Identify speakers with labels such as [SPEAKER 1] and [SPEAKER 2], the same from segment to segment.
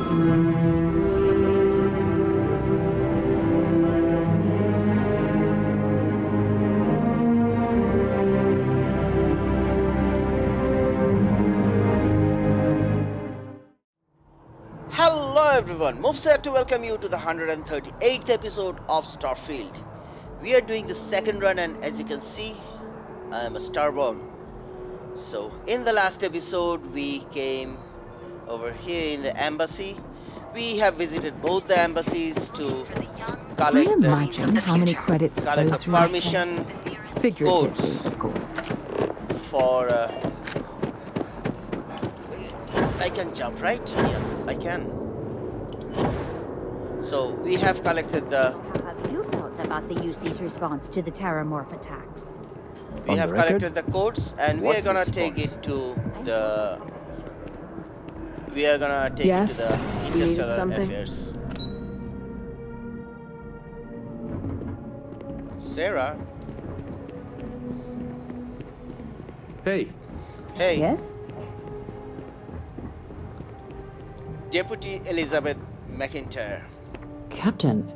[SPEAKER 1] Hello everyone, MUFS here to welcome you to the 138th episode of Starfield. We are doing the second run, and as you can see, I am a starborn. So in the last episode we came over here in the embassy. We have visited both the embassies to collect
[SPEAKER 2] imagine how many credits
[SPEAKER 1] collect the
[SPEAKER 2] flow through
[SPEAKER 1] permission
[SPEAKER 2] figuratively,
[SPEAKER 1] codes
[SPEAKER 2] of course.
[SPEAKER 1] for I can jump, right? Yeah, I can. So we have collected the.
[SPEAKER 3] How have you felt about the UC's response to the terramorph attacks?
[SPEAKER 1] We have collected the codes, and we are gonna take it to the. We are gonna take it to the Interstellar Affairs. Sarah.
[SPEAKER 4] Hey.
[SPEAKER 1] Hey.
[SPEAKER 2] Yes?
[SPEAKER 1] Deputy Elizabeth McIntyre.
[SPEAKER 2] Captain,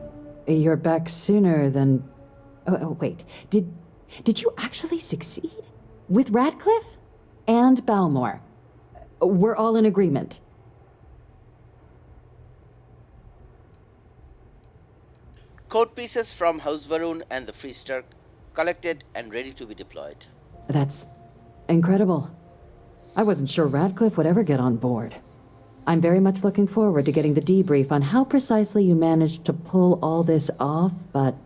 [SPEAKER 2] you're back sooner than... Oh, wait. Did you actually succeed? With Radcliffe? And Balmore? We're all in agreement.
[SPEAKER 1] Code pieces from House Varun and the Freestar collected and ready to be deployed.
[SPEAKER 2] That's incredible. I wasn't sure Radcliffe would ever get on board. I'm very much looking forward to getting the debrief on how precisely you managed to pull all this off, but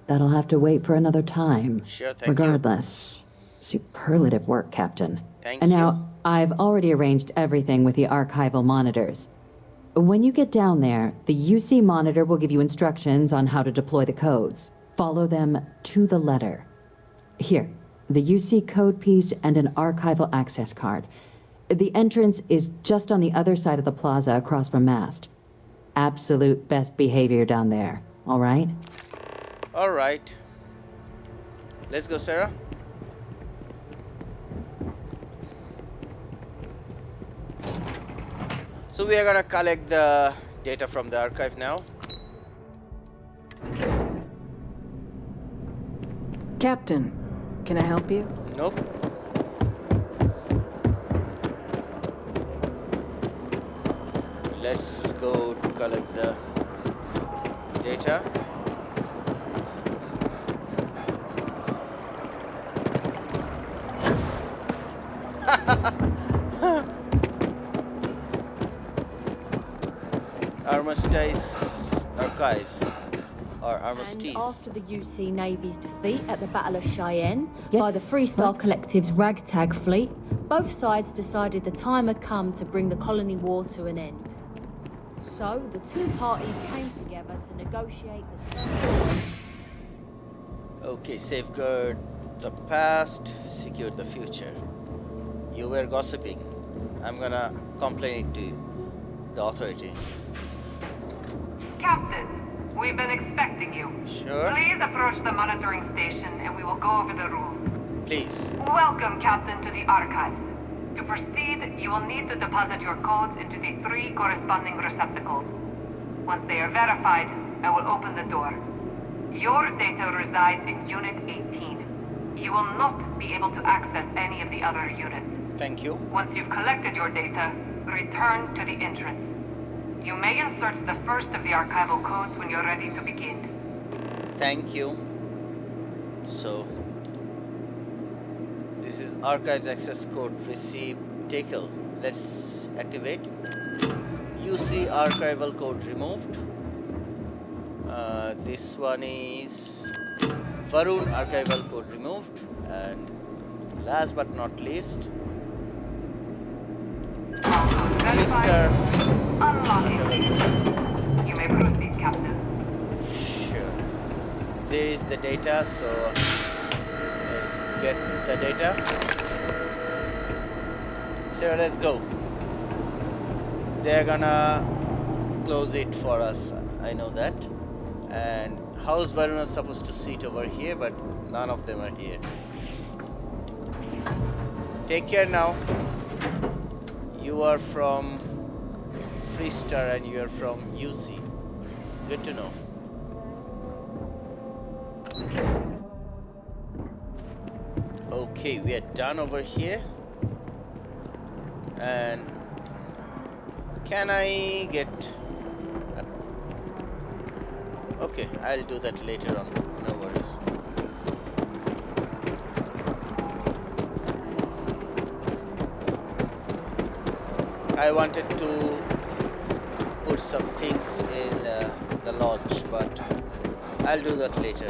[SPEAKER 2] that'll have to wait for another time.
[SPEAKER 1] Sure, thank
[SPEAKER 2] Regardless, superlative work, Captain.
[SPEAKER 1] Thank
[SPEAKER 2] and
[SPEAKER 1] you.
[SPEAKER 2] now, I've already arranged everything with the archival monitors. When you get down there, the UC monitor will give you instructions on how to deploy the codes. Follow them to the letter. Here, the UC code piece and an archival access card. The entrance is just on the other side of the plaza across from Mast. Absolute best behavior down there, all right?
[SPEAKER 1] All right. Let's go, Sarah. So we are gonna collect the data from the archive now.
[SPEAKER 5] Captain, can I help you?
[SPEAKER 1] Nope. Let's go to collect the data. Armistice Archives, or Armistice.
[SPEAKER 3] And after the UC Navy's defeat at the Battle of Cheyenne
[SPEAKER 2] Yes?
[SPEAKER 3] by the Freestar Collective's ragtag fleet, both sides decided the time had come to bring the colony war to an end. So the two parties came together to negotiate the terms.
[SPEAKER 1] Okay, safeguard the past, secure the future. You were gossiping. I'm gonna complain it to the authority.
[SPEAKER 6] Captain, we've been expecting you.
[SPEAKER 1] Sure.
[SPEAKER 6] Please approach the monitoring station and we will go over the rules.
[SPEAKER 1] Please.
[SPEAKER 6] Welcome, Captain, to the archives. To proceed, you will need to deposit your codes into the 3 corresponding receptacles. Once they are verified, I will open the door. Your data resides in Unit 18. You will not be able to access any of the other units.
[SPEAKER 1] Thank you.
[SPEAKER 6] Once you've collected your data, return to the entrance. You may insert the first of the archival codes when you're ready to begin.
[SPEAKER 1] Thank you. So, this is archives access code receive tackle. Let's activate. UC archival code removed. This one is Varun archival code removed, and last but not least, Mr.
[SPEAKER 6] Unlocking. You may proceed, Captain.
[SPEAKER 1] Sure. There is the data, so let's get the data. So let's go. They're gonna close it for us, I know that. And House Varun is supposed to sit over here, but none of them are here. Take care now. You are from 3-star and you are from UC. Good to know. Okay, we are done over here. And can I get... Okay, I'll do that later on. No worries. I wanted to put some things in the lodge, but I'll do that later.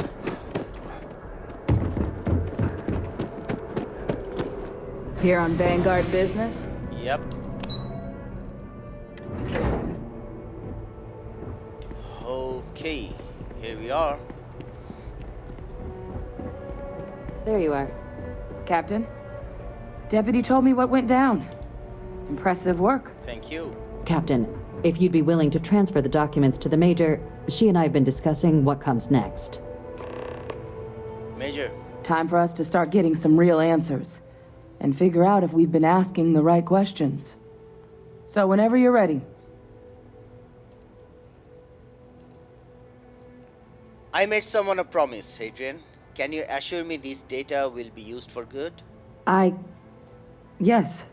[SPEAKER 5] Here on Vanguard business?
[SPEAKER 1] Yep. Okay, here we are.
[SPEAKER 2] There you are.
[SPEAKER 5] Captain, Deputy told me what went down. Impressive work.
[SPEAKER 1] Thank you.
[SPEAKER 2] Captain, if you'd be willing to transfer the documents to the Major, she and I have been discussing what comes next.
[SPEAKER 1] Major,
[SPEAKER 5] Time for us to start getting some real answers. And figure out if we've been asking the right questions. So whenever you're ready.
[SPEAKER 1] I made someone a promise, Adrian. Can you assure me these data will be used for good?
[SPEAKER 5] Yes.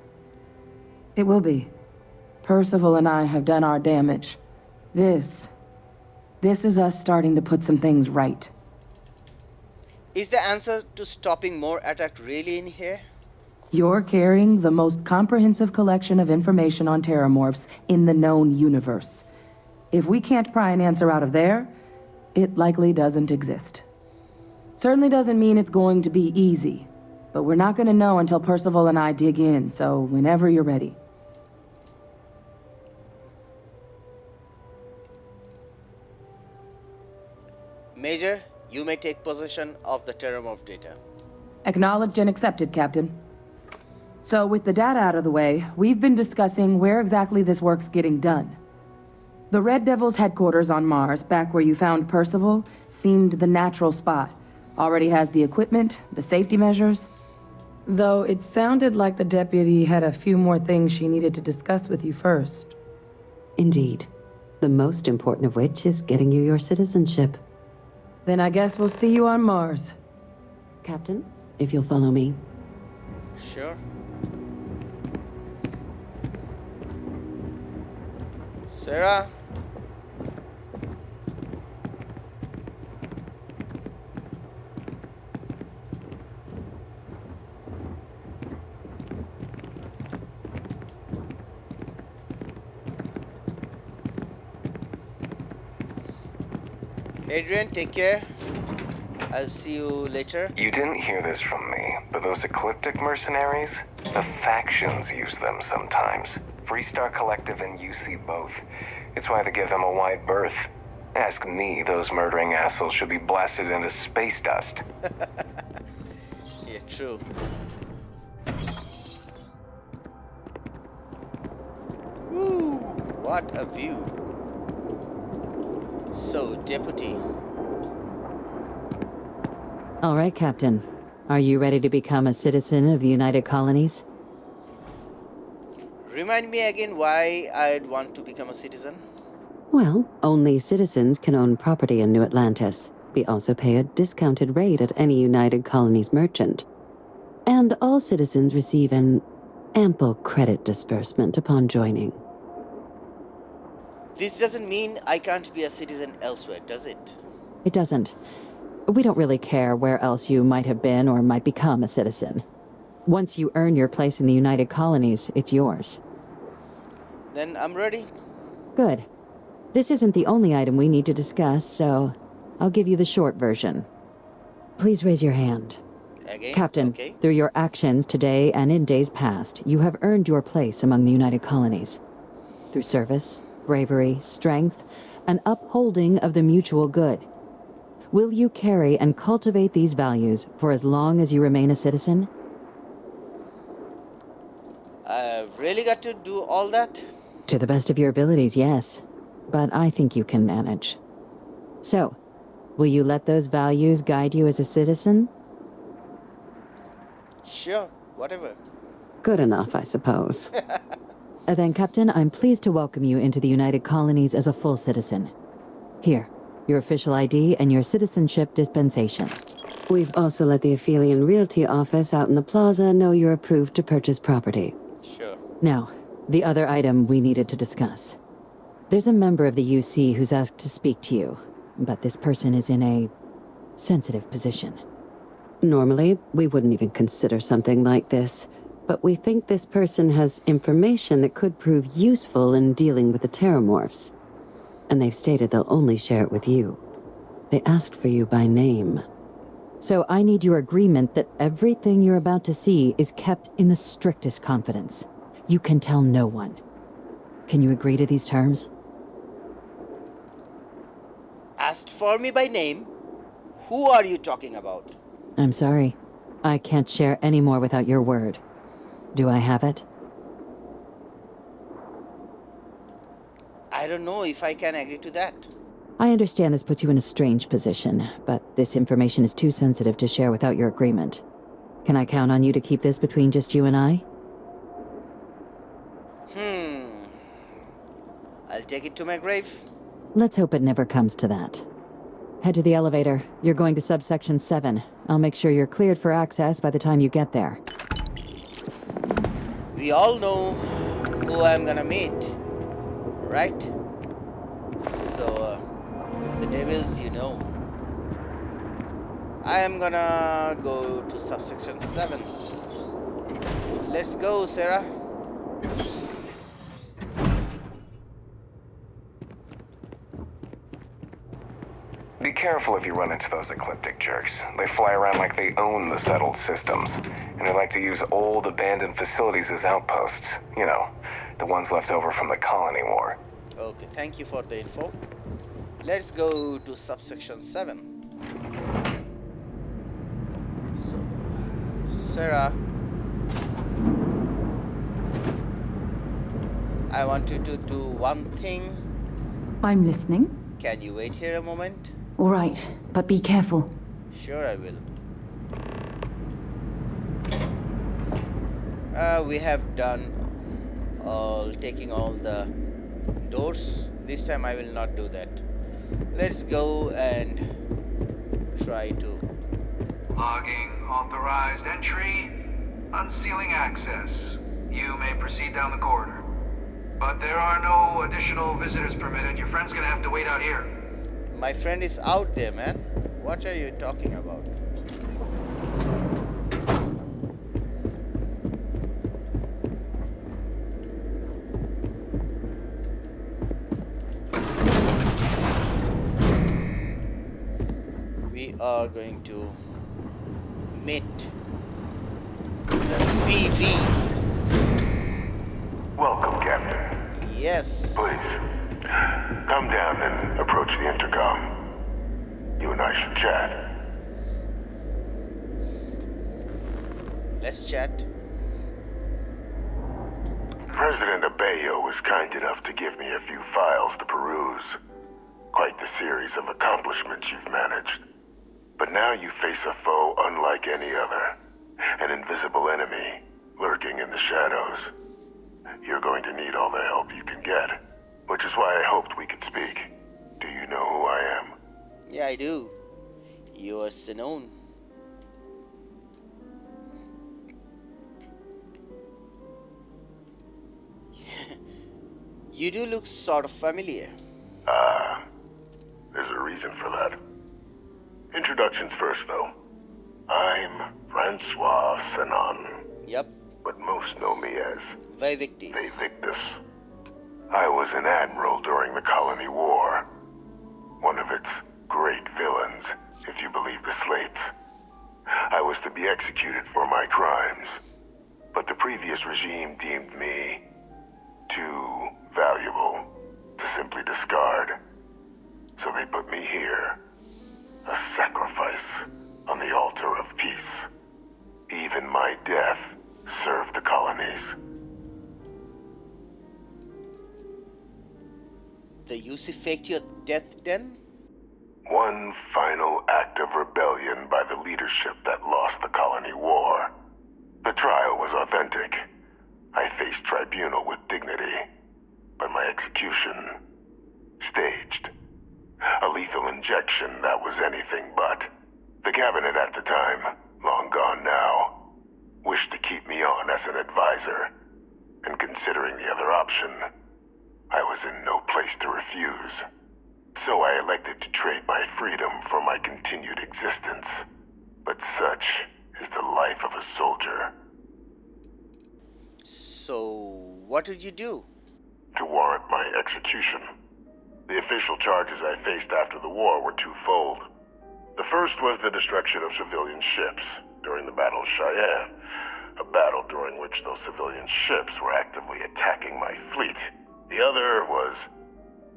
[SPEAKER 5] It will be. Percival and I have done our damage. This is us starting to put some things right.
[SPEAKER 1] Is the answer to stopping more attack really in here?
[SPEAKER 5] You're carrying the most comprehensive collection of information on terramorphs in the known universe. If we can't pry an answer out of there, it likely doesn't exist. Certainly doesn't mean it's going to be easy, but we're not going to know until Percival and I dig in, so whenever you're ready.
[SPEAKER 1] Major, you may take possession of the terramorph data.
[SPEAKER 5] Acknowledged and accepted, Captain. So with the data out of the way, we've been discussing where exactly this work's getting done. The Red Devil's headquarters on Mars, back where you found Percival, seemed the natural spot. Already has the equipment, the safety measures. Though it sounded like the deputy had a few more things she needed to discuss with you first.
[SPEAKER 2] Indeed. The most important of which is getting you your citizenship.
[SPEAKER 5] Then I guess we'll see you on Mars.
[SPEAKER 2] Captain, if you'll follow me.
[SPEAKER 1] Sure. Sarah? Adrian, take care. I'll see you later.
[SPEAKER 7] You didn't hear this from me, but those ecliptic mercenaries? The factions use them sometimes. Freestar Collective and UC both. It's why they give them a wide berth. Ask me, those murdering assholes should be blasted into space dust.
[SPEAKER 1] Yeah, true. Woo! What a view. So, Deputy.
[SPEAKER 2] All right, Captain. Are you ready to become a citizen of the United Colonies?
[SPEAKER 1] Remind me again why I'd want to become a citizen?
[SPEAKER 2] Well, only citizens can own property in New Atlantis. We also pay a discounted rate at any United Colonies merchant. And all citizens receive an ample credit disbursement upon joining.
[SPEAKER 1] This doesn't mean I can't be a citizen elsewhere, does it?
[SPEAKER 2] It doesn't. We don't really care where else you might have been or might become a citizen. Once you earn your place in the United Colonies, it's yours.
[SPEAKER 1] Then I'm ready.
[SPEAKER 2] Good. This isn't the only item we need to discuss, so I'll give you the short version. Please raise your hand.
[SPEAKER 1] Again?
[SPEAKER 2] Captain,
[SPEAKER 1] Okay.
[SPEAKER 2] through your actions today and in days past, you have earned your place among the United Colonies. Through service, bravery, strength, and upholding of the mutual good. Will you carry and cultivate these values for as long as you remain a citizen?
[SPEAKER 1] I've really got to do all that?
[SPEAKER 2] To the best of your abilities, yes. But I think you can manage. So, will you let those values guide you as a citizen?
[SPEAKER 1] Sure, whatever.
[SPEAKER 2] Good enough, I suppose. Then, Captain, I'm pleased to welcome you into the United Colonies as a full citizen. Here, your official ID and your citizenship dispensation. We've also let the Aphelion Realty office out in the plaza know you're approved to purchase property.
[SPEAKER 1] Sure.
[SPEAKER 2] Now, the other item we needed to discuss. There's a member of the UC who's asked to speak to you, but this person is in a sensitive position. Normally, we wouldn't even consider something like this, but we think this person has information that could prove useful in dealing with the Terramorphs. And they've stated they'll only share it with you. They asked for you by name. So I need your agreement that everything you're about to see is kept in the strictest confidence. You can tell no one. Can you agree to these terms?
[SPEAKER 1] Asked for me by name? Who are you talking about?
[SPEAKER 2] I'm sorry. I can't share any more without your word. Do I have it?
[SPEAKER 1] I don't know if I can agree to that.
[SPEAKER 2] I understand this puts you in a strange position, but this information is too sensitive to share without your agreement. Can I count on you to keep this between just you and I?
[SPEAKER 1] I'll take it to my grave.
[SPEAKER 2] Let's hope it never comes to that. Head to the elevator. You're going to subsection 7. I'll make sure you're cleared for access by the time you get there.
[SPEAKER 1] We all know who I'm gonna meet, right? So, the devils, you know. I am gonna go to subsection 7. Let's go, Sarah.
[SPEAKER 7] Be careful if you run into those ecliptic jerks. They fly around like they own the settled systems, and they like to use old abandoned facilities as outposts. You know, the ones left over from the colony war.
[SPEAKER 1] Okay, thank you for the info. Let's go to subsection 7. So, Sarah, I want you to do one thing.
[SPEAKER 8] I'm listening.
[SPEAKER 1] Can you wait here a moment?
[SPEAKER 8] All right, but be careful.
[SPEAKER 1] Sure, I will. We have done taking all the doors. This time I will not do that. Let's go and try to...
[SPEAKER 9] Logging authorized entry, unsealing access. You may proceed down the corridor. But there are no additional visitors permitted. Your friend's gonna have to wait out here.
[SPEAKER 1] My friend is out there, man. What are you talking about? We are going to meet the VV.
[SPEAKER 10] Welcome, Captain.
[SPEAKER 1] Yes.
[SPEAKER 10] Please, come down and approach the intercom. You and I should chat.
[SPEAKER 1] Let's chat.
[SPEAKER 10] President Abeyo was kind enough to give me a few files to peruse. Quite the series of accomplishments you've managed. But now you face a foe unlike any other. An invisible enemy, lurking in the shadows. You're going to need all the help you can get. Which is why I hoped we could speak. Do you know who I am?
[SPEAKER 1] Yeah, I do. You are Sanon. You do look sort of familiar.
[SPEAKER 10] Ah, there's a reason for that. Introductions first, though. I'm François Sanon.
[SPEAKER 1] Yep,
[SPEAKER 10] But most know me as
[SPEAKER 1] Vivictis.
[SPEAKER 10] Vivictus. I was an admiral during the Colony War. One of its great villains, if you believe the slates. I was to be executed for my crimes. But the previous regime deemed me too valuable to simply discard. So they put me here. A sacrifice on the altar of peace. Even my death served the colonies.
[SPEAKER 1] The UC faked your death then?
[SPEAKER 10] One final act of rebellion by the leadership that lost the Colony War. The trial was authentic. I faced tribunal with dignity, but my execution, staged. A lethal injection that was anything but. The cabinet at the time, long gone now, wished to keep me on as an advisor, and considering the other option, I was in no place to refuse. So I elected to trade my freedom for my continued existence. But such is the life of a soldier.
[SPEAKER 1] So, what did you do?
[SPEAKER 10] To warrant my execution, the official charges I faced after the war were twofold. The first was the destruction of civilian ships during the Battle of Cheyenne, a battle during which those civilian ships were actively attacking my fleet. The other was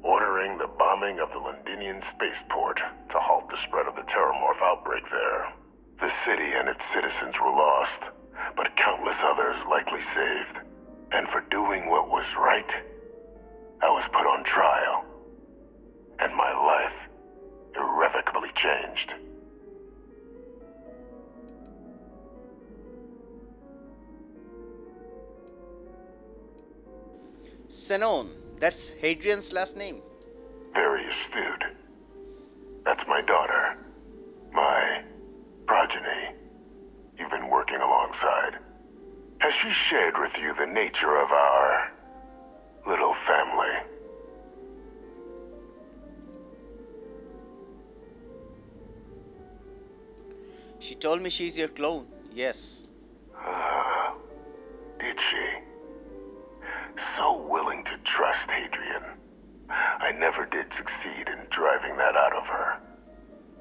[SPEAKER 10] ordering the bombing of the Londinian spaceport to halt the spread of the Terramorph outbreak there. The city and its citizens were lost, but countless others likely saved. And for doing what was right, I was put on trial, and my life irrevocably changed.
[SPEAKER 1] Sanon, that's Hadrian's last name.
[SPEAKER 10] Very astute. That's my daughter. My progeny. You've been working alongside. Has she shared with you the nature of our little family?
[SPEAKER 1] She told me she's your clone, yes.
[SPEAKER 10] Did she? So willing to trust Hadrian. I never did succeed in driving that out of her.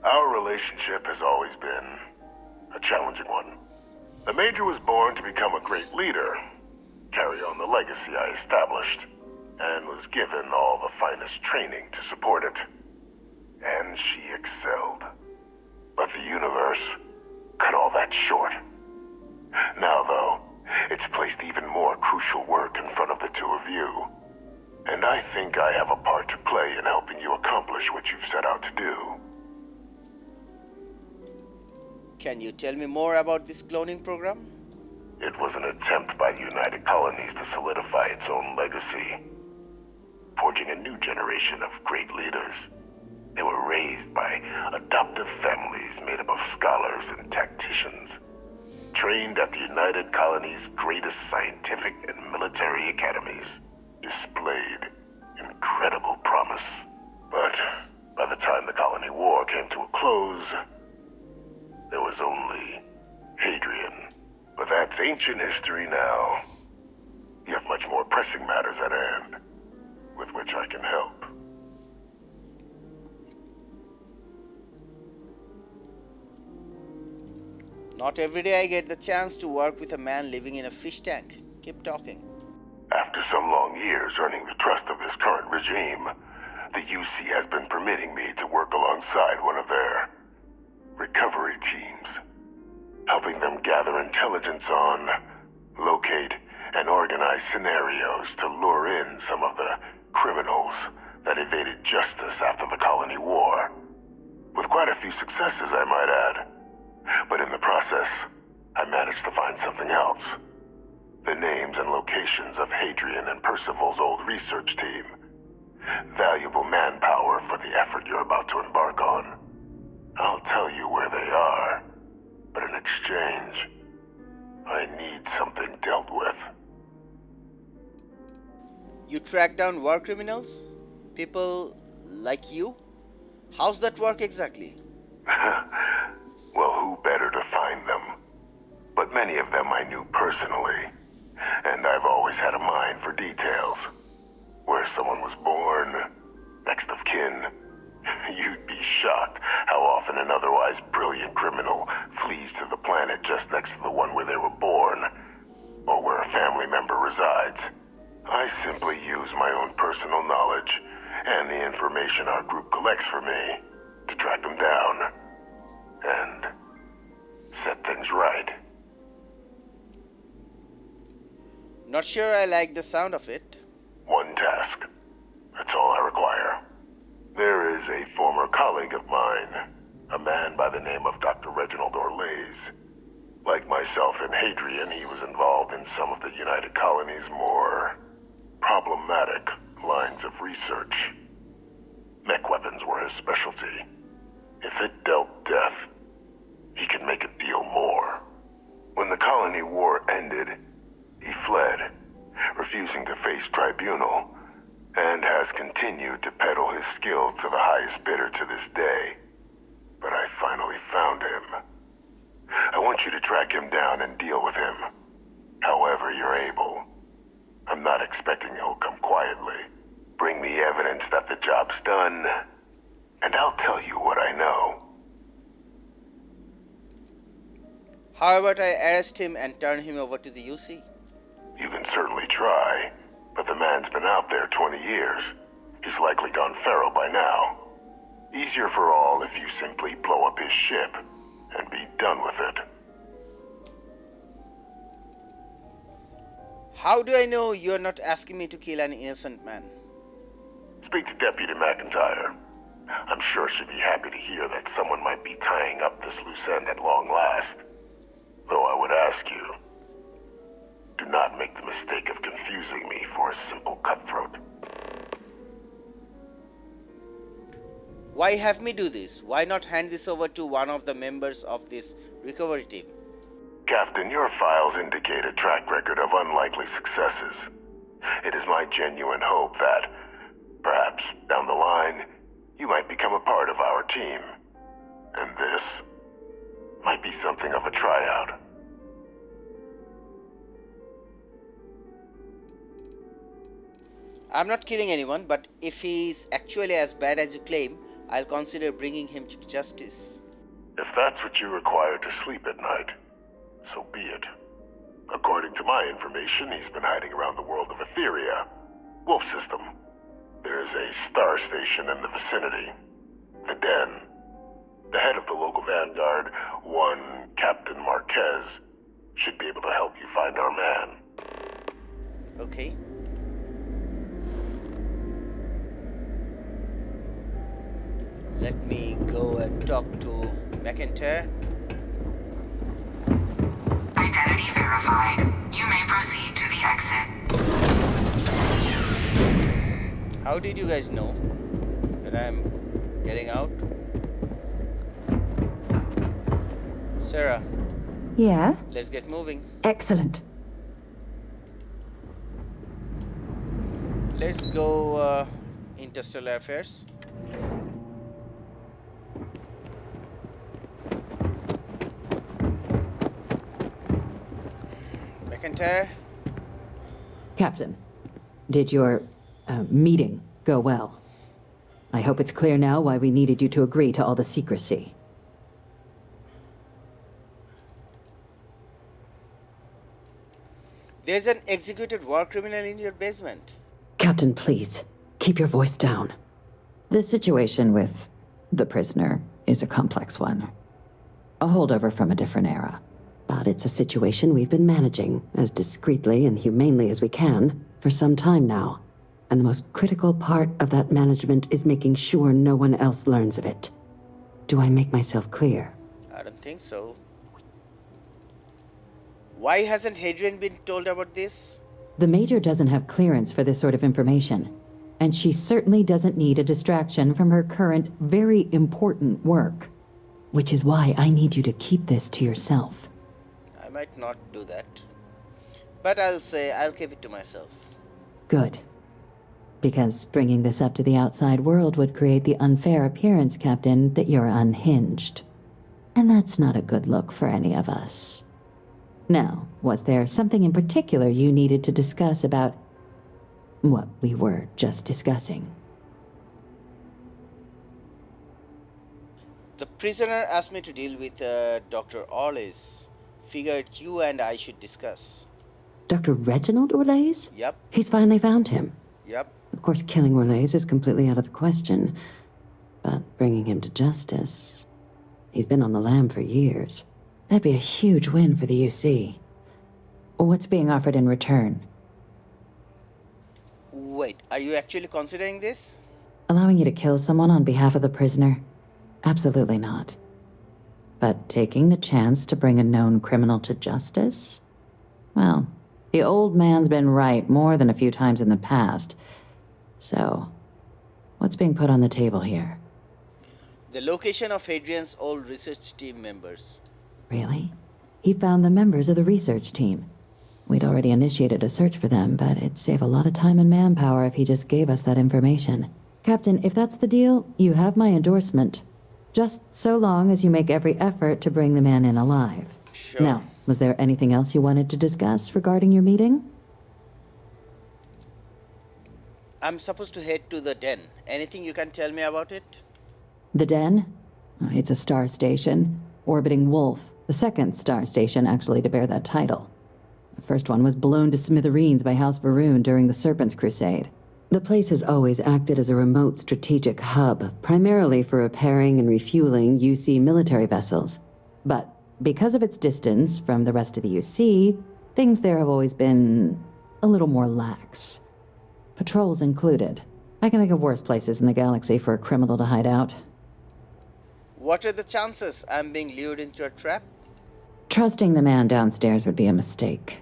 [SPEAKER 10] Our relationship has always been a challenging one. The Major was born to become a great leader, carry on the legacy I established, and was given all the finest training to support it. And she excelled. But the universe cut all that short. Now, though, it's placed even more crucial work in front of the two of you. And I think I have a part to play in helping you accomplish what you've set out to do.
[SPEAKER 1] Can you tell me more about this cloning program?
[SPEAKER 10] It was an attempt by the United Colonies to solidify its own legacy, forging a new generation of great leaders. They were raised by adoptive families made up of scholars and tacticians, trained at the United Colonies' greatest scientific and military academies, displayed incredible promise. But by the time the Colony War came to a close, there was only Hadrian. But that's ancient history now. You have much more pressing matters at hand, with which I can help.
[SPEAKER 1] Not every day I get the chance to work with a man living in a fish tank. Keep talking.
[SPEAKER 10] After some long years earning the trust of this current regime, the UC has been permitting me to work alongside one of their recovery teams, helping them gather intelligence on, locate, and organize scenarios to lure in some of the criminals that evaded justice after the Colony War. With quite a few successes, I might add. But in the process, I managed to find something else. The names and locations of Hadrian and Percival's old research team. Valuable manpower for the effort you're about to embark on. I'll tell you where they are, but in exchange, I need something dealt with.
[SPEAKER 1] You track down war criminals? People like you? How's that work exactly?
[SPEAKER 10] Well, who better to find them? But many of them I knew personally, and I've always had a mind for details. Where someone was born, next of kin. You'd be shocked how often an otherwise brilliant criminal flees to the planet just next to the one where they were born, or where a family member resides. I simply use my own personal knowledge and the information our group collects for me to track them down and set things right.
[SPEAKER 1] Not sure I like the sound of it.
[SPEAKER 10] One task. That's all I require. There is a former colleague of mine, a man by the name of Dr. Reginald Orlaise. Like myself and Hadrian, he was involved in some of the United Colony's more problematic lines of research. Mech weapons were his specialty. If it dealt death, he could make a deal more. When the Colony War ended, he fled, refusing to face tribunal, and has continued to peddle his skills to the highest bidder to this day. But I finally found him. I want you to track him down and deal with him, however you're able. I'm not expecting he'll come quietly. Bring me evidence that the job's done, and I'll tell you what I know.
[SPEAKER 1] How about I arrest him and turn him over to the UC?
[SPEAKER 10] You can certainly try, but the man's been out there 20 years. He's likely gone feral by now. Easier for all if you simply blow up his ship and be done with it.
[SPEAKER 1] How do I know you're not asking me to kill an innocent man?
[SPEAKER 10] Speak to Deputy McIntyre. I'm sure she'd be happy to hear that someone might be tying up this loose end at long last. Though I would ask you, do not make the mistake of confusing me for a simple cutthroat.
[SPEAKER 1] Why have me do this? Why not hand this over to one of the members of this recovery team?
[SPEAKER 10] Captain, your files indicate a track record of unlikely successes. It is my genuine hope that, perhaps down the line, you might become a part of our team. And this might be something of a tryout.
[SPEAKER 1] I'm not killing anyone, but if he's actually as bad as you claim, I'll consider bringing him to justice.
[SPEAKER 10] If that's what you require to sleep at night, so be it. According to my information, he's been hiding around the world of Etheria, Wolf System. There's a star station in the vicinity, the Den. The head of the local vanguard, one Captain Marquez, should be able to help you find our man.
[SPEAKER 1] Okay. Let me go and talk to McIntyre.
[SPEAKER 6] Identity verified. You may proceed to the exit.
[SPEAKER 1] How did you guys know that I'm getting out? Sarah,
[SPEAKER 8] Yeah?
[SPEAKER 1] let's get moving.
[SPEAKER 8] Excellent.
[SPEAKER 1] Let's go interstellar affairs. McIntyre?
[SPEAKER 2] Captain, did your meeting go well? I hope it's clear now why we needed you to agree to all the secrecy.
[SPEAKER 1] There's an executed war criminal in your basement.
[SPEAKER 2] Captain, please, keep your voice down. The situation with the prisoner is a complex one. A holdover from a different era. But it's a situation we've been managing as discreetly and humanely as we can for some time now. And the most critical part of that management is making sure no one else learns of it. Do I make myself clear?
[SPEAKER 1] I don't think so. Why hasn't Hadrian been told about this?
[SPEAKER 2] The Major doesn't have clearance for this sort of information. And she certainly doesn't need a distraction from her current, very important work. Which is why I need you to keep this to yourself.
[SPEAKER 1] I might not do that. But I'll keep it to myself.
[SPEAKER 2] Good. Because bringing this up to the outside world would create the unfair appearance, Captain, that you're unhinged. And that's not a good look for any of us. Now, was there something in particular you needed to discuss about what we were just discussing?
[SPEAKER 1] The prisoner asked me to deal with Dr. Orles. Figured you and I should discuss.
[SPEAKER 2] Dr. Reginald Orles?
[SPEAKER 1] Yep,
[SPEAKER 2] He's finally found him.
[SPEAKER 1] yep.
[SPEAKER 2] Of course, killing Orles is completely out of the question. But bringing him to justice... He's been on the lam for years. That'd be a huge win for the UC. What's being offered in return?
[SPEAKER 1] Wait, are you actually considering this?
[SPEAKER 2] Allowing you to kill someone on behalf of the prisoner? Absolutely not. But taking the chance to bring a known criminal to justice? Well, The old man's been right more than a few times in the past. So, what's being put on the table here?
[SPEAKER 1] The location of Hadrian's old research team members.
[SPEAKER 2] Really? He found the members of the research team. We'd already initiated a search for them, but it'd save a lot of time and manpower if he just gave us that information. Captain, if that's the deal, you have my endorsement. Just so long as you make every effort to bring the man in alive.
[SPEAKER 1] Sure.
[SPEAKER 2] Now, was there anything else you wanted to discuss regarding your meeting?
[SPEAKER 1] I'm supposed to head to the den. Anything you can tell me about it?
[SPEAKER 2] The Den? It's a star station, orbiting Wolf, the second star station actually to bear that title. The first one was blown to smithereens by House Varun during the Serpent's Crusade. The place has always acted as a remote strategic hub, primarily for repairing and refueling UC military vessels. But because of its distance from the rest of the UC, things there have always been a little more lax. Patrols included. I can think of worse places in the galaxy for a criminal to hide out.
[SPEAKER 1] What are the chances I'm being lured into a trap?
[SPEAKER 2] Trusting the man downstairs would be a mistake.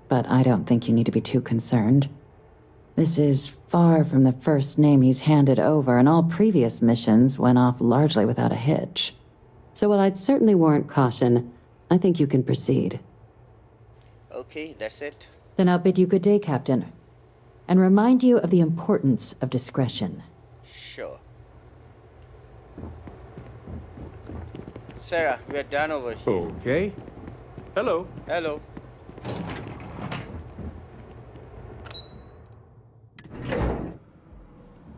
[SPEAKER 2] But I don't think you need to be too concerned. This is far from the first name he's handed over, and all previous missions went off largely without a hitch. So while I'd certainly warrant caution, I think you can proceed.
[SPEAKER 1] Okay, that's it.
[SPEAKER 2] Then I'll bid you good day, Captain, and remind you of the importance of discretion.
[SPEAKER 1] Sure. Sarah, we are done over here.
[SPEAKER 4] Okay. Hello.
[SPEAKER 1] Hello.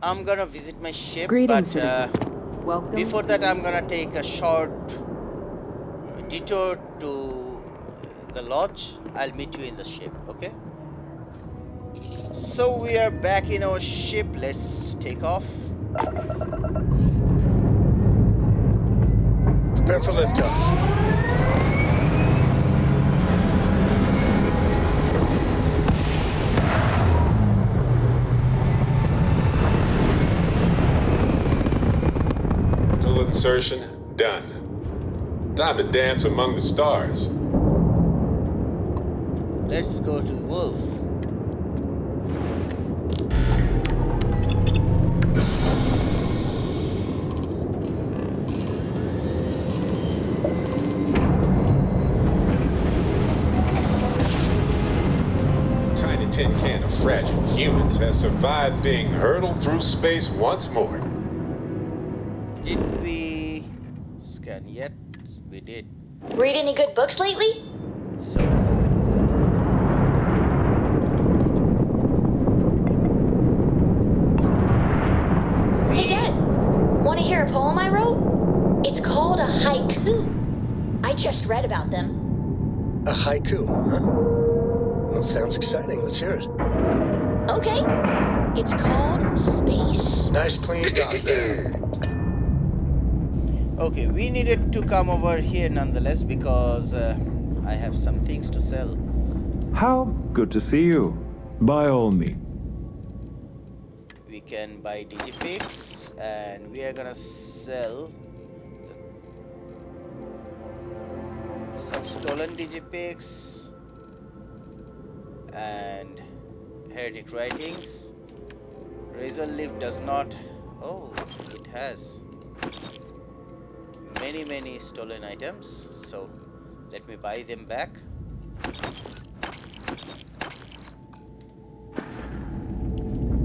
[SPEAKER 1] I'm gonna visit my ship,
[SPEAKER 5] Greetings,
[SPEAKER 1] but
[SPEAKER 5] citizen. Welcome
[SPEAKER 1] before
[SPEAKER 5] to
[SPEAKER 1] that
[SPEAKER 5] the
[SPEAKER 1] I'm gonna take a short detour to the lodge. I'll meet you in the ship, okay? So we are back in our ship. Let's take off.
[SPEAKER 11] Prepare for liftoff.
[SPEAKER 12] Tool insertion done. Time to dance among the stars.
[SPEAKER 1] Let's go to Wolf.
[SPEAKER 12] Tiny tin can of fragile humans has survived being hurtled through space once more.
[SPEAKER 1] Did we scan yet? We did.
[SPEAKER 13] Read any good books lately?
[SPEAKER 1] So
[SPEAKER 13] Hey, Dad. Want to hear a poem I wrote? It's called a haiku. I just read about them.
[SPEAKER 11] A haiku, huh? Well, sounds exciting. Let's hear it.
[SPEAKER 13] Okay. It's called Space.
[SPEAKER 11] Nice clean dot there.
[SPEAKER 1] okay, we needed to come over here nonetheless because I have some things to sell.
[SPEAKER 4] How good to see you. By all means.
[SPEAKER 1] We can buy digifix and we are gonna sell some stolen digipix and heretic writings. Razor leaf does not. Oh, it has many stolen items, so let me buy them back.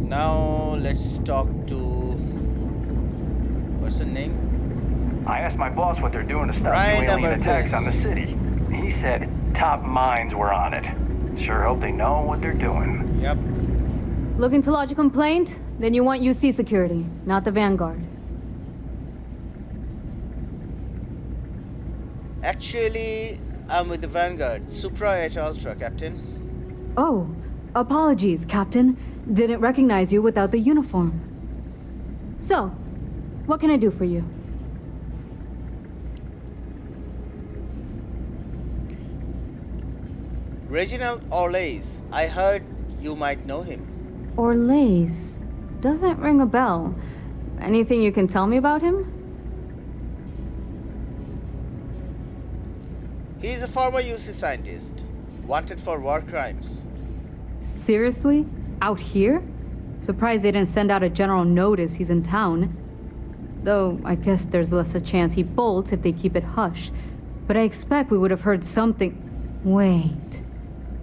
[SPEAKER 1] Now let's talk to what's her name?
[SPEAKER 14] I asked my boss what they're doing to stop
[SPEAKER 1] Ryan
[SPEAKER 14] new alien
[SPEAKER 1] number
[SPEAKER 14] attacks
[SPEAKER 1] this.
[SPEAKER 14] on the city. He said top minds were on it. Sure hope they know what they're doing.
[SPEAKER 1] Yep.
[SPEAKER 3] Looking to lodge a complaint? Then you want UC security, not the Vanguard.
[SPEAKER 1] Actually, I'm with the Vanguard. Supra et Ultra, Captain.
[SPEAKER 3] Oh, apologies, Captain. Didn't recognize you without the uniform. So, what can I do for you?
[SPEAKER 1] Reginald Orlays. I heard you might know him.
[SPEAKER 3] Orlays. Doesn't ring a bell. Anything you can tell me about him?
[SPEAKER 1] He is a former UC scientist. Wanted for war crimes.
[SPEAKER 15] Seriously? Out here? Surprised they didn't send out a general notice he's in town. Though, I guess there's less a chance he bolts if they keep it hush. But I expect we would have heard something... Wait...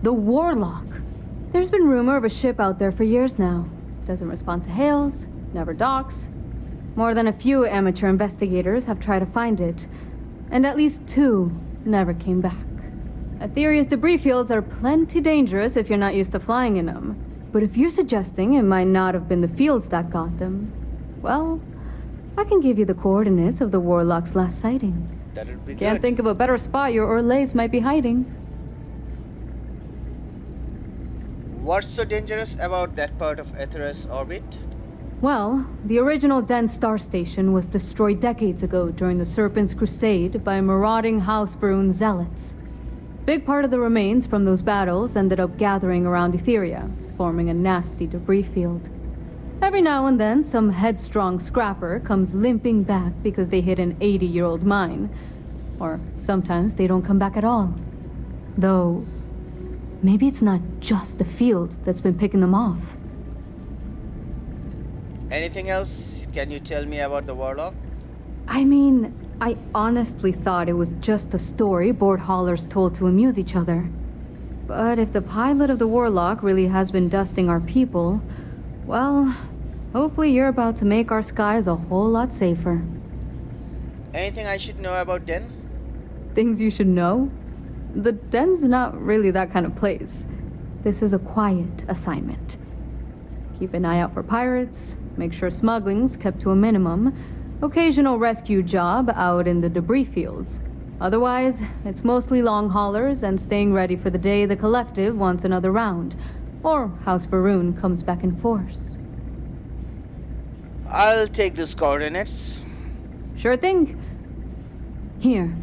[SPEAKER 15] The Warlock! There's been rumor of a ship out there for years now. Doesn't respond to hails, never docks. More than a few amateur investigators have tried to find it. And at least 2 never came back. Aetherius debris fields are plenty dangerous if you're not used to flying in them. But if you're suggesting it might not have been the fields that got them, well, I can give you the coordinates of the Warlock's last sighting.
[SPEAKER 1] That'd be
[SPEAKER 15] Can't
[SPEAKER 1] good.
[SPEAKER 15] think of a better spot your Orlays might be hiding.
[SPEAKER 1] What's so dangerous about that part of Aetherius orbit?
[SPEAKER 15] Well, the original dense star station was destroyed decades ago during the Serpent's Crusade by marauding House Varun zealots. Big part of the remains from those battles ended up gathering around Etheria, forming a nasty debris field. Every now and then, some headstrong scrapper comes limping back because they hit an 80-year-old mine. Or sometimes they don't come back at all. Though, maybe it's not just the field that's been picking them off.
[SPEAKER 1] Anything else? Can you tell me about the Warlock?
[SPEAKER 15] I mean, I honestly thought it was just a story board haulers told to amuse each other. But if the pilot of the Warlock really has been dusting our people, well, hopefully you're about to make our skies a whole lot safer.
[SPEAKER 1] Anything I should know about Den?
[SPEAKER 15] Things you should know? The den's not really that kind of place. This is a quiet assignment. Keep an eye out for pirates, make sure smuggling's kept to a minimum, occasional rescue job out in the debris fields. Otherwise, it's mostly long haulers and staying ready for the day the collective wants another round, or House Varun comes back in force.
[SPEAKER 1] I'll take those coordinates.
[SPEAKER 15] Sure thing. Here,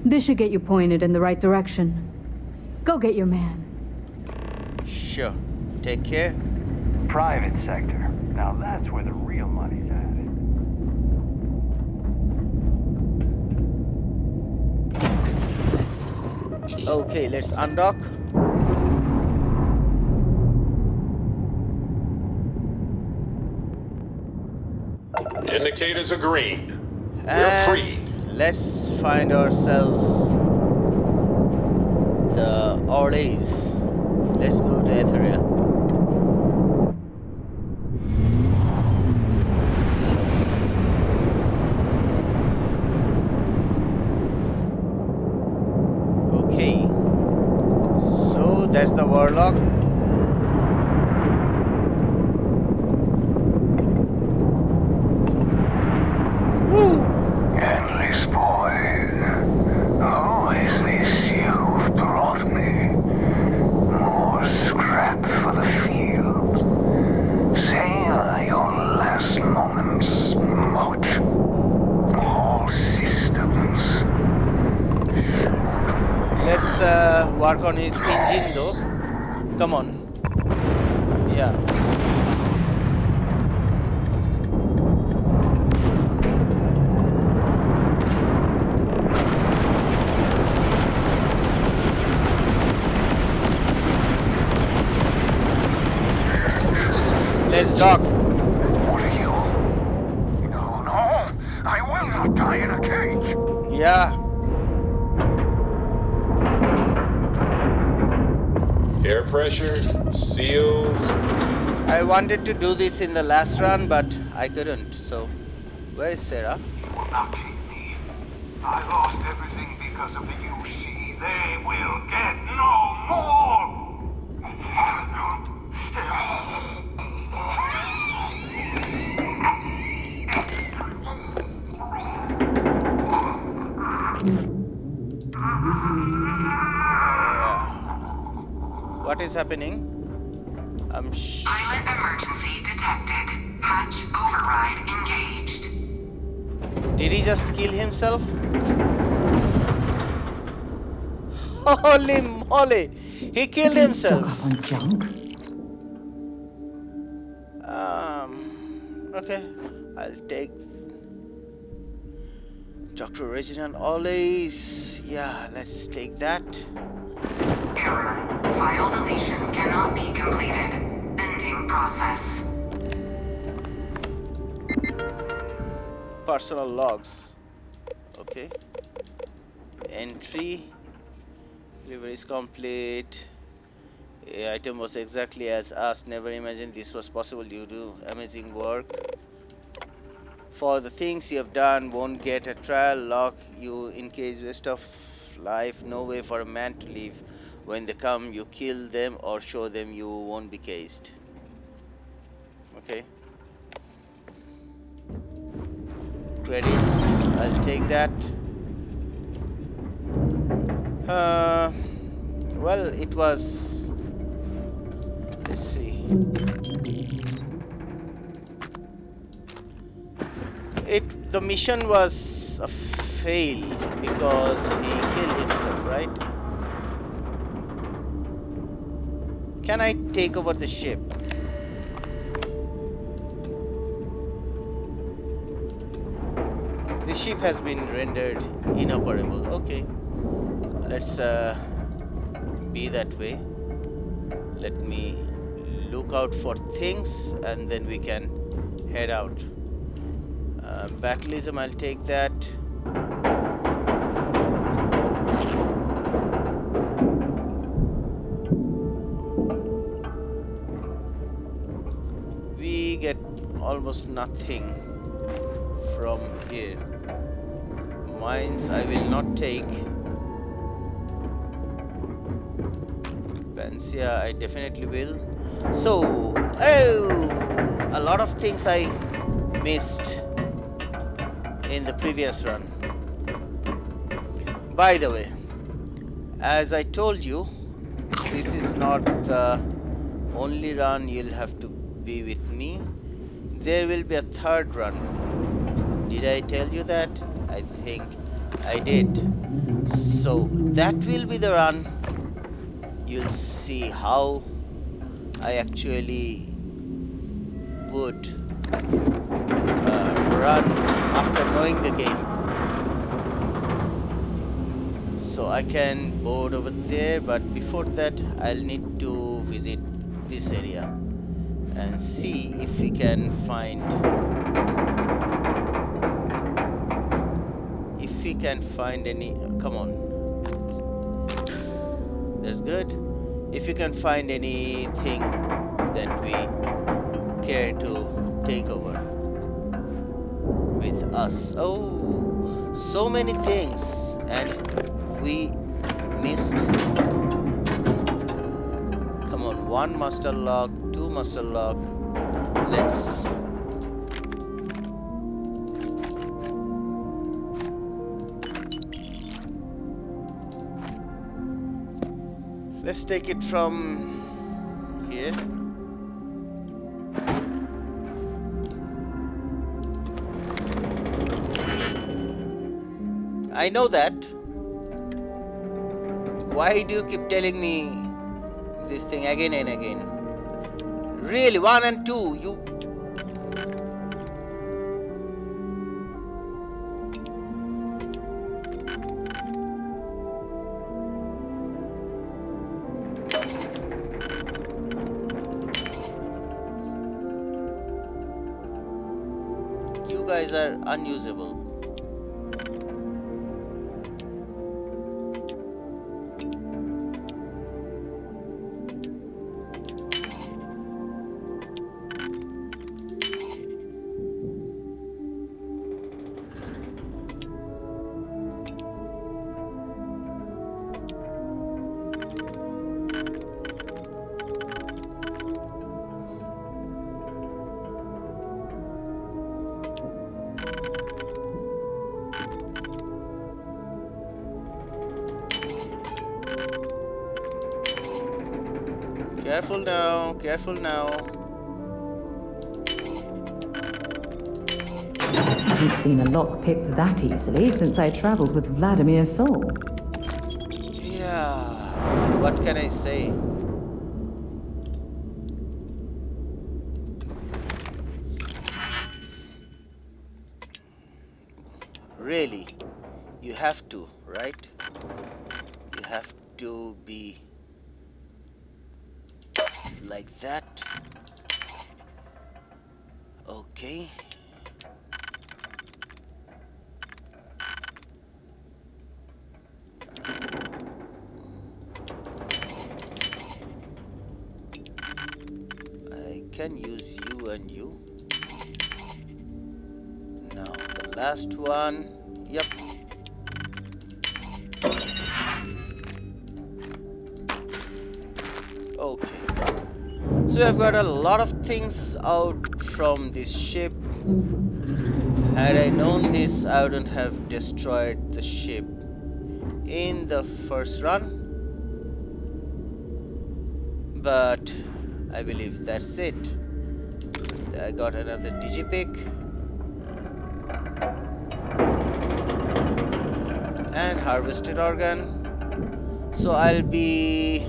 [SPEAKER 15] this should get you pointed in the right direction. Go get your man.
[SPEAKER 1] Sure. Take care.
[SPEAKER 14] Private sector. Now that's where the real money's at.
[SPEAKER 1] Okay, let's undock.
[SPEAKER 12] Indicators are green. We're
[SPEAKER 1] And
[SPEAKER 12] free.
[SPEAKER 1] let's find ourselves the Orlays. Let's go to Etheria. Okay. So that's the Warlock.
[SPEAKER 10] Endless boy, who is this you've brought me? More scrap for the field. Savor your last moments, Moat. All systems.
[SPEAKER 1] Let's work on his engine though. Come on. Yeah. Let's dock.
[SPEAKER 10] What are you? No, no. I will not die in a cage.
[SPEAKER 1] Yeah.
[SPEAKER 12] Air pressure, seals.
[SPEAKER 1] I wanted to do this in the last run, but I couldn't. So, where is Sarah?
[SPEAKER 10] You will not take me. I lost everything because of the UC. They will get no more.
[SPEAKER 1] What is happening?
[SPEAKER 6] Pilot emergency detected. Hatch override engaged.
[SPEAKER 1] Did he just kill himself? Holy moly! He killed himself.
[SPEAKER 8] Stock up on junk.
[SPEAKER 1] Okay. I'll take Dr. Reginald Ollies. Yeah, let's take that.
[SPEAKER 6] Error. File deletion cannot be completed. Ending process.
[SPEAKER 1] Personal logs. Okay. Entry. Delivery is complete. A item was exactly as asked. Never imagined this was possible. You do amazing work. For the things you have done, won't get a trial. Lock you in case rest of life. No way for a man to live. When they come, you kill them or show them you won't be cased. Okay. Credits. I'll take that. Well, it was. Let's see. The mission was a fail because he killed himself, right? Can I take over the ship? The ship has been rendered inoperable. Okay, let's be that way. Let me look out for things and then we can head out. Battleism, I'll take that. We get almost nothing from here. Mines I will not take. Pansia I definitely will. So, a lot of things I missed in the previous run. By the way, as I told you, this is not the only run you'll have to be with me. There will be a third run. Did I tell you that? I think I did. So that will be the run. You'll see how I actually would run after knowing the game. So I can board over there, but before that I'll need to visit this area and see if we can find any. Come on, that's good. If you can find anything that we care to take over with us. Oh, so many things, and we missed. Come on, 1 master log, 2 master log. Let's take it from here. I know that. Why do you keep telling me this thing again and again? Really, 1 and 2, you... You guys are unusable. Careful now, careful now.
[SPEAKER 8] I haven't seen a lock picked that easily since I traveled with Vladimir's soul.
[SPEAKER 1] Yeah, what can I say? Really, you have to, right? You have to be like that. Okay. I can use you and you. Now the last one. Yep. Okay. So I've got a lot of things out from this ship. Had I known this, I wouldn't have destroyed the ship in the first run. But I believe that's it. I got another digipick. And harvested organ. So I'll be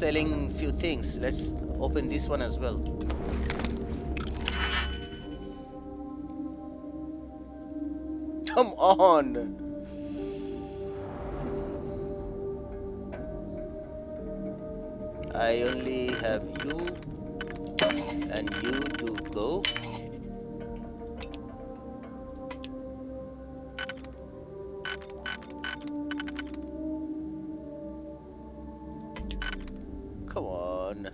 [SPEAKER 1] selling few things. Let's open this one as well. Come on. I only have you and you to go. Come on.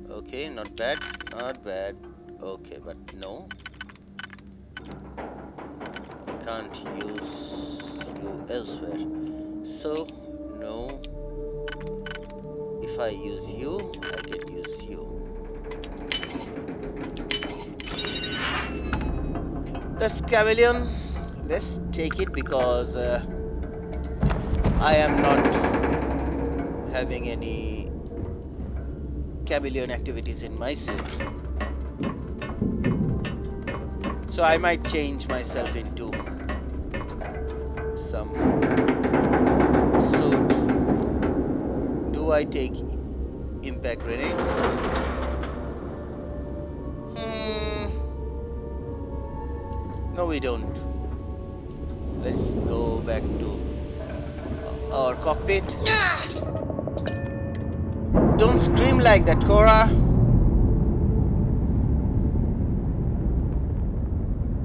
[SPEAKER 1] Okay, not bad, not bad. Okay, but no. I can't use you elsewhere. So, no. If I use you, I can use you. That's chameleon. Let's take it because I am not having any chameleon activities in my suit. So I might change myself into some suit. Do I take impact grenades? No, we don't. Let's go back to our cockpit. Don't scream like that, Cora.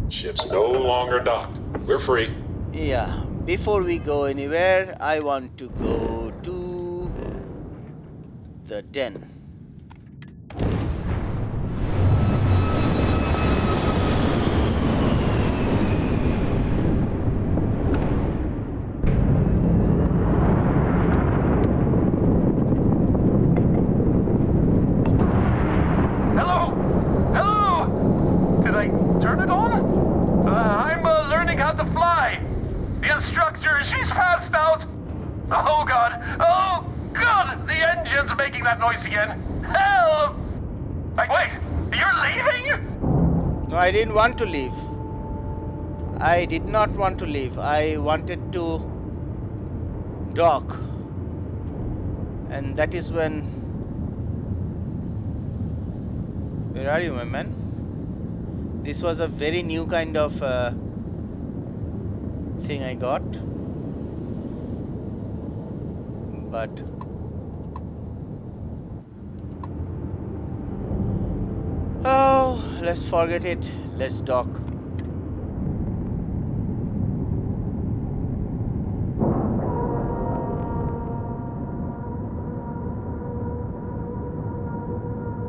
[SPEAKER 12] Ship's no longer docked. We're free.
[SPEAKER 1] Yeah, before we go anywhere, I want to go to the den. I didn't want to leave. I did not want to leave. I wanted to dock. And that is when... Where are you, my man? This was a very new kind of thing I got. But... Oh, let's forget it. Let's dock.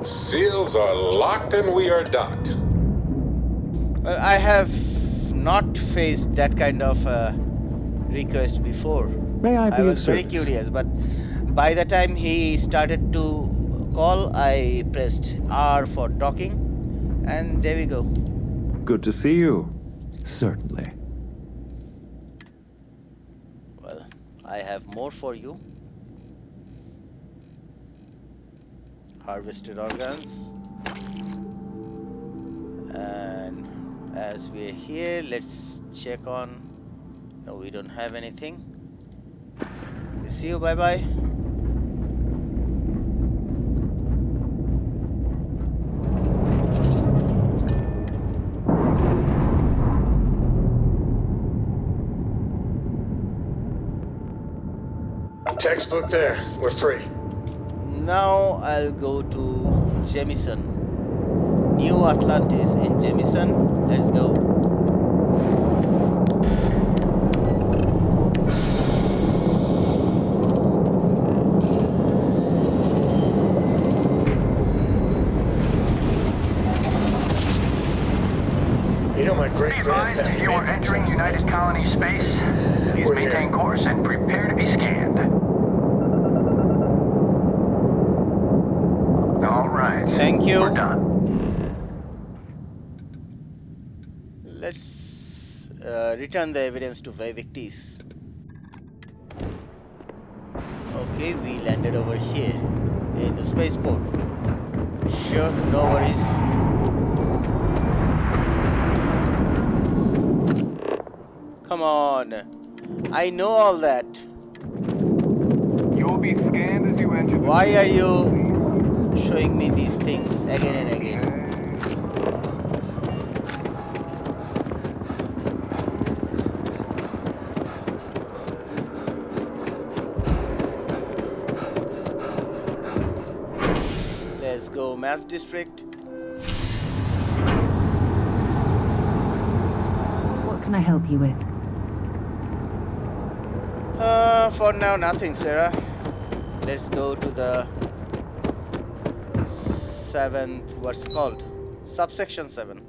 [SPEAKER 12] Seals are locked and we are docked.
[SPEAKER 1] Well, I have not faced that kind of request before.
[SPEAKER 4] May I be of
[SPEAKER 1] was very
[SPEAKER 4] service?
[SPEAKER 1] curious, but by the time he started to call, I pressed R for docking, and there we go.
[SPEAKER 4] Good to see you. Certainly.
[SPEAKER 1] Well, I have more for you. Harvested organs. And as we're here, let's check on... No, we don't have anything. See you, bye-bye.
[SPEAKER 11] Textbook there. We're free.
[SPEAKER 1] Now I'll go to Jamison. New Atlantis in Jamison. Let's go.
[SPEAKER 11] You know my great-grandparents...
[SPEAKER 14] You are entering United Colony space. Please maintain course and prepare to be scanned. All right.
[SPEAKER 1] Thank you.
[SPEAKER 14] We're done.
[SPEAKER 1] Let's return the evidence to Vivictis. Okay, we landed over here in the spaceport. Sure, no worries. Come on. I know all that.
[SPEAKER 14] You will be scanned as you enter.
[SPEAKER 1] Why are you showing me these things again and again? Let's go, Mass District.
[SPEAKER 8] What can I help you with?
[SPEAKER 1] For now, nothing, Sarah. Let's go to the 7th, what's it called? Subsection 7.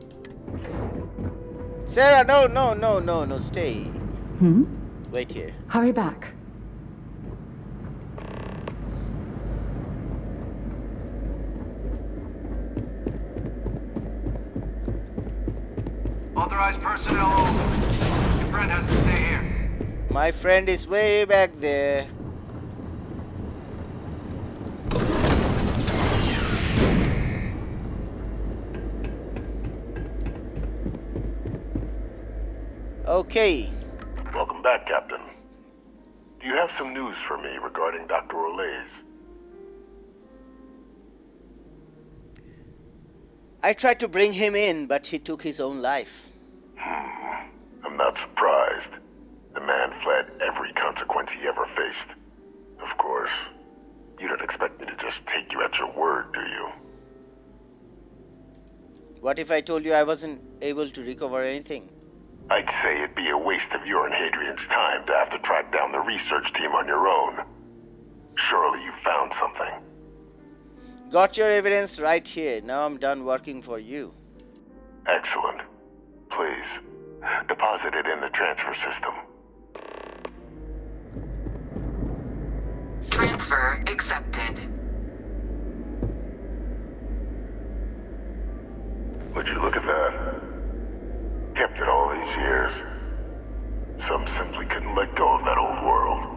[SPEAKER 1] Sarah, no, stay. Wait here.
[SPEAKER 8] Hurry back.
[SPEAKER 9] Authorized personnel over. Your friend has to stay here.
[SPEAKER 1] My friend is way back there. Okay.
[SPEAKER 10] Welcome back, Captain. Do you have some news for me regarding Dr. Olays?
[SPEAKER 1] I tried to bring him in, but he took his own life.
[SPEAKER 10] I'm not surprised. The man fled every consequence he ever faced. Of course, you don't expect me to just take you at your word, do you?
[SPEAKER 1] What if I told you I wasn't able to recover anything?
[SPEAKER 10] I'd say it'd be a waste of your and Hadrian's time to have to track down the research team on your own. Surely you found something.
[SPEAKER 1] Got your evidence right here. Now I'm done working for you.
[SPEAKER 10] Excellent. Please, deposit it in the transfer system.
[SPEAKER 16] Transfer accepted.
[SPEAKER 10] Would you look at that? Kept it all these years. Some simply couldn't let go of that old world.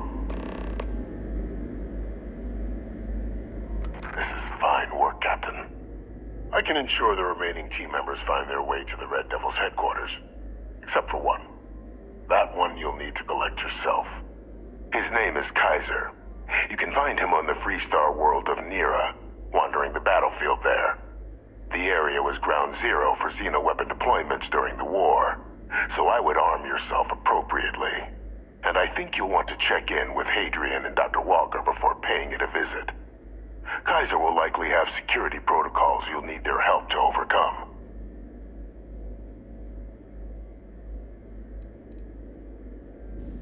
[SPEAKER 10] This is fine work, Captain. I can ensure the remaining team members find their way to the Red Devil's headquarters. Except for one. That one you'll need to collect yourself. His name is Kaiser. You can find him on the Freestar world of Nira, wandering the battlefield there. The area was ground zero for xeno-weapon deployments during the war, so I would arm yourself appropriately. And I think you'll want to check in with Hadrian and Dr. Walker before paying it a visit. Kaiser will likely have security protocols you'll need their help to overcome.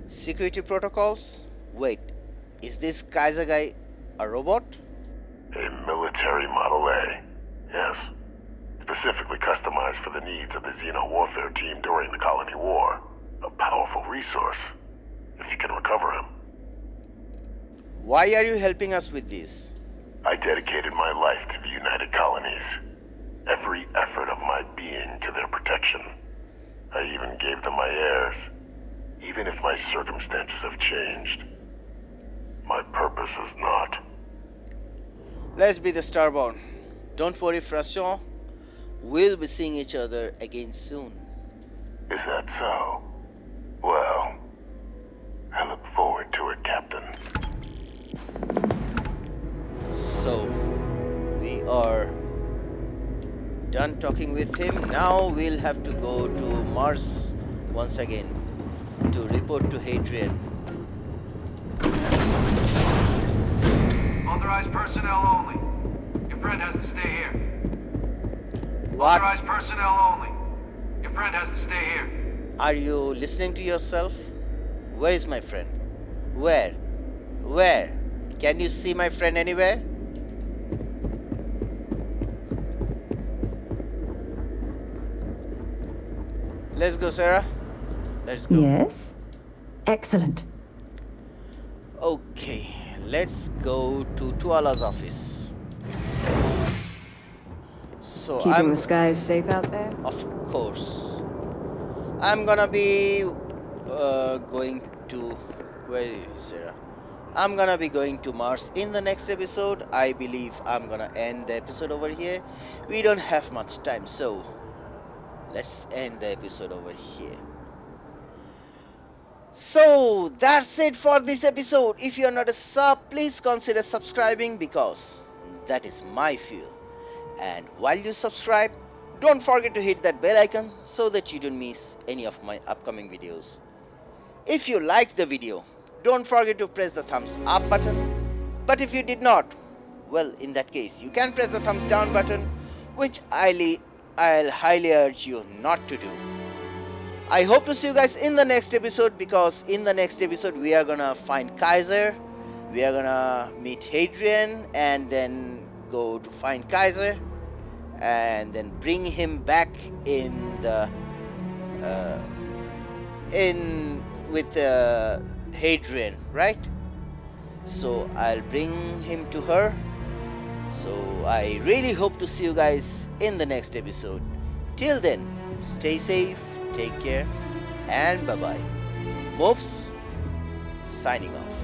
[SPEAKER 1] Security protocols? Wait, is this Kaiser guy a robot?
[SPEAKER 10] A military Model A, yes. Specifically customized for the needs of the Xeno warfare team during the Colony War. A powerful resource, if you can recover him.
[SPEAKER 1] Why are you helping us with this?
[SPEAKER 10] I dedicated my life to the United Colonies. Every effort of my being to their protection. I even gave them my heirs. Even if my circumstances have changed, my purpose is not.
[SPEAKER 1] Let's be the Starborn. Don't worry, François. We'll be seeing each other again soon.
[SPEAKER 10] Is that so? Well, I look forward to it, Captain.
[SPEAKER 1] So, we are done talking with him. Now we'll have to go to Mars once again to report to Hadrian.
[SPEAKER 9] Authorized personnel only. Your friend has to stay here.
[SPEAKER 1] What?
[SPEAKER 9] Authorized personnel only. Your friend has to stay here.
[SPEAKER 1] Are you listening to yourself? Where is my friend? Where? Where? Can you see my friend anywhere? Let's go, Sarah. Let's go.
[SPEAKER 8] Yes? Excellent.
[SPEAKER 1] Okay, let's go to Tuala's office. So
[SPEAKER 17] Keeping the skies safe out there?
[SPEAKER 1] Of course. I'm gonna be going to... Where is Sarah? I'm gonna be going to Mars in the next episode. I believe I'm gonna end the episode over here. We don't have much time, so let's end the episode over here. So that's it for this episode. If you're not a sub, please consider subscribing because that is my fuel. And while you subscribe, don't forget to hit that bell icon so that you don't miss any of my upcoming videos. If you liked the video, don't forget to press the thumbs up button. But if you did not, well, in that case, you can press the thumbs down button, which I'll highly urge you not to do. I hope to see you guys in the next episode, because in the next episode we are gonna find Kaiser, we are gonna meet Hadrian, and then go to find Kaiser, and then bring him back in the with Hadrian, right? So I'll bring him to her. So I really hope to see you guys in the next episode. Till then, stay safe, take care, and bye bye. MUFS signing off.